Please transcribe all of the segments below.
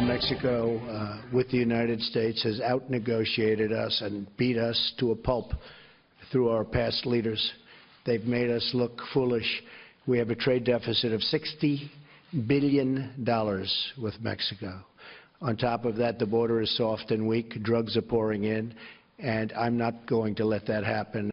Mexico, with the United States, has out-negotiated us and beat us to a pulp through our past leaders. They've made us look foolish. We have a trade deficit of $60 billion with Mexico. On top of that, the border is soft and weak. Drugs are pouring in, and I'm not going to let that happen.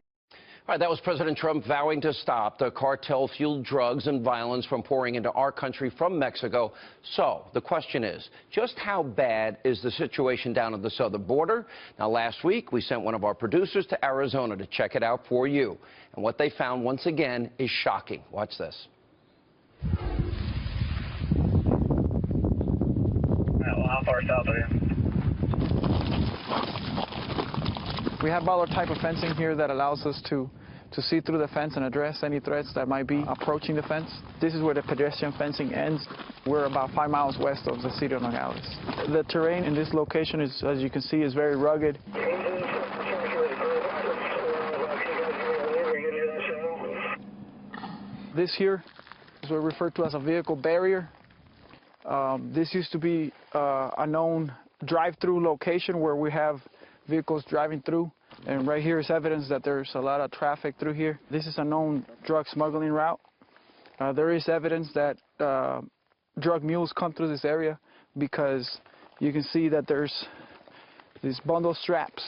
All right, that was President Trump vowing to stop the cartel-fueled drugs and violence from pouring into our country from Mexico. So the question is, just how bad is the situation down at the southern border? Now, last week, we sent one of our producers to Arizona to check it out for you. And what they found, once again, is shocking. Watch this. How far south are you? We have other type of fencing here that allows us to see through the fence and address any threats that might be approaching the fence. This is where the pedestrian fencing ends. We're about 5 miles west of the city of Nogales. The terrain in this location is, as you can see, is very rugged. This here is what we refer to as a vehicle barrier. This used to be a known drive-through location where we have vehicles driving through, and right here is evidence that there's a lot of traffic through here. This is a known drug smuggling route. There is evidence that drug mules come through this area because you can see that there's these bundle straps.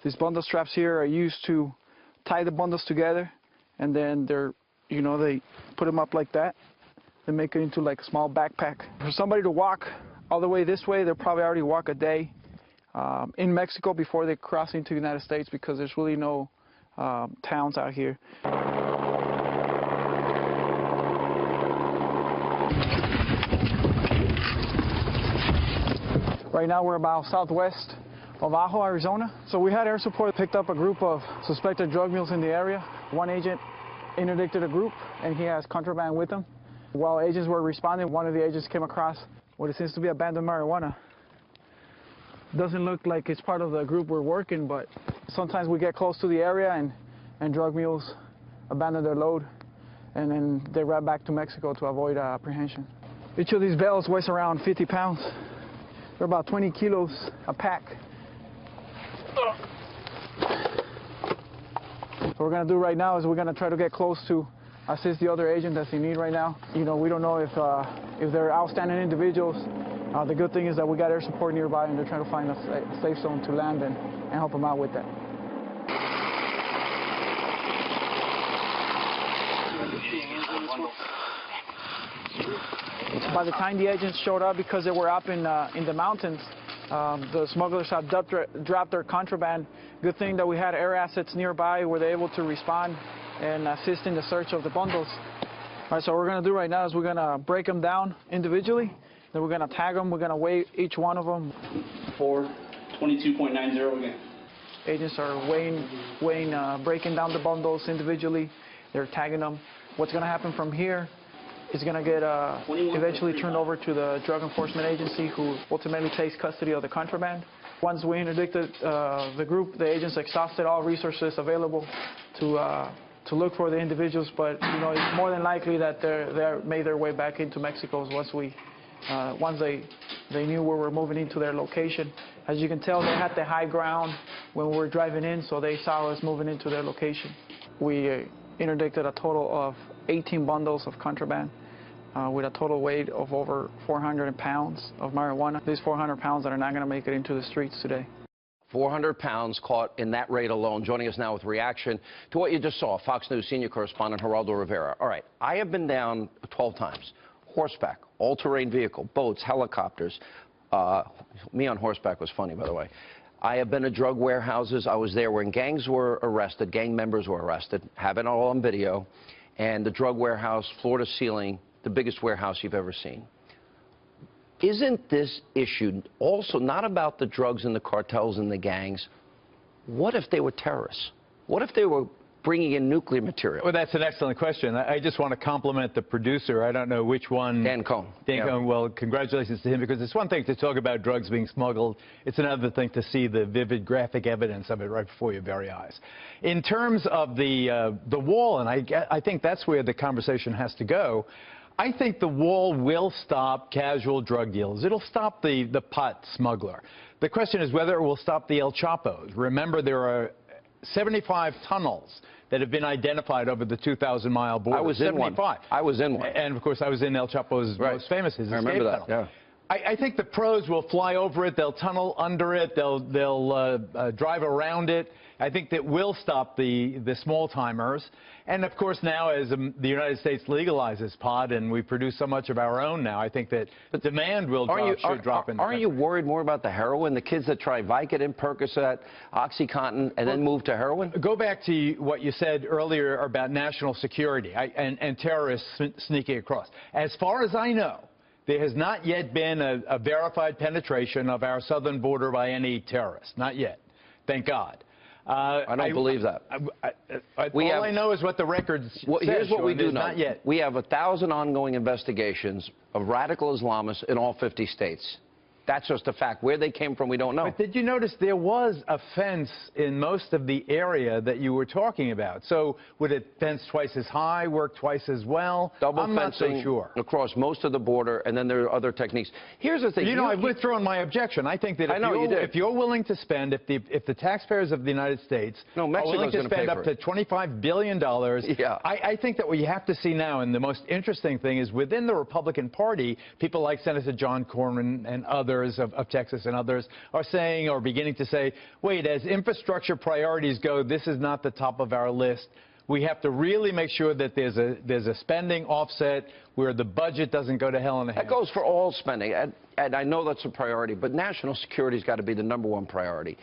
These bundle straps here are used to tie the bundles together, and then they put them up like that. They make it into like a small backpack. For somebody to walk all the way this way, they'll probably already walk a day in Mexico before they cross into the United States, because there's really no towns out here. Right now we're about southwest of Ajo, Arizona. So we had air support, picked up a group of suspected drug mules in the area. One agent interdicted a group, and he has contraband with him. While agents were responding, one of the agents came across what it seems to be abandoned marijuana. Doesn't look like it's part of the group we're working, but sometimes we get close to the area and drug mules abandon their load, and then they ride back to Mexico to avoid apprehension. Each of these bales weighs around 50 pounds. They're about 20 kilos a pack. What we're going to do right now is we're going to try to get close to assist the other agent that's in need right now. We don't know if they're outstanding individuals. The good thing is that we got air support nearby, and they're trying to find a safe zone to land and help them out with that. By the time the agents showed up, because they were up in the mountains, the smugglers had dropped their contraband. Good thing that we had air assets nearby where they're able to respond and assist in the search of the bundles. All right, so what we're going to do right now is we're going to break them down individually. Then we're going to tag them. We're going to weigh each one of them. 422.90 again. Agents are breaking down the bundles individually. They're tagging them. What's going to happen from here is going to get eventually turned over to the Drug Enforcement Agency, who ultimately takes custody of the contraband. Once we interdicted the group, the agents exhausted all resources available to look for the individuals, but it's more than likely that they made their way back into Mexico once they knew where we're moving into their location. As you can tell, they had the high ground when we were driving in, so they saw us moving into their location. We interdicted a total of 18 bundles of contraband with a total weight of over 400 pounds of marijuana. These 400 pounds that are not going to make it into the streets today. 400 pounds caught in that raid alone. Joining us now with reaction to what you just saw, Fox News senior correspondent Geraldo Rivera. All right, I have been down 12 times. Horseback, all-terrain vehicle, boats, helicopters. Me on horseback was funny, by the way. I have been to drug warehouses. I was there when gangs were arrested, gang members were arrested, have it all on video, and the drug warehouse, floor to ceiling, the biggest warehouse you've ever seen. Isn't this issue also not about the drugs and the cartels and the gangs? What if they were terrorists? What if they were bringing in nuclear material? Well, that's an excellent question. I just want to compliment the producer. I don't know which one. Dan Cohn. Dan Cohn. Well, congratulations to him, because it's one thing to talk about drugs being smuggled. It's another thing to see the vivid graphic evidence of it right before your very eyes. In terms of the wall, and I think that's where the conversation has to go, I think the wall will stop casual drug dealers. It'll stop the pot smuggler. The question is whether it will stop the El Chapos. Remember, there are 75 tunnels that have been identified over the 2,000-mile border. I was in one. I was in one. And, of course, I was in El Chapo's most famous, his escape remember that, tunnel. yeah. I think the pros will fly over it. They'll tunnel under it. They'll drive around it. I think that will stop the small-timers. And, of course, now as the United States legalizes pot and we produce so much of our own now, I think that the demand will drop in the Aren't you worried more about the heroin, the kids that try Vicodin, Percocet, OxyContin, and then move to heroin? Go back to what you said earlier about national security and terrorists sneaking across. As far as I know, there has not yet been a verified penetration of our southern border by any terrorist. Not yet. Thank God. I don't believe that. I know is what the records say. Here's what we do know. Not yet. We have 1,000 ongoing investigations of radical Islamists in all 50 states. That's just a fact. Where they came from, we don't know. But did you notice there was a fence in most of the area that you were talking about? So would it fence twice as high, work twice as well? Double I'm fencing not so sure. across most of the border, and then there are other techniques. Here's the thing. You know, I've withdrawn my objection. I think that if you're willing to spend, if the taxpayers of the United States are willing to spend up to $25 billion, yeah. I think that what you have to see now, and the most interesting thing is within the Republican Party, people like Senator John Cornyn and others of Texas and others are saying or beginning to say, wait, as infrastructure priorities go, this is not the top of our list. We have to really make sure that there's a spending offset where the budget doesn't go to hell in a handbasket. That goes for all spending, and I know that's a priority, but national security's got to be the #1 priority.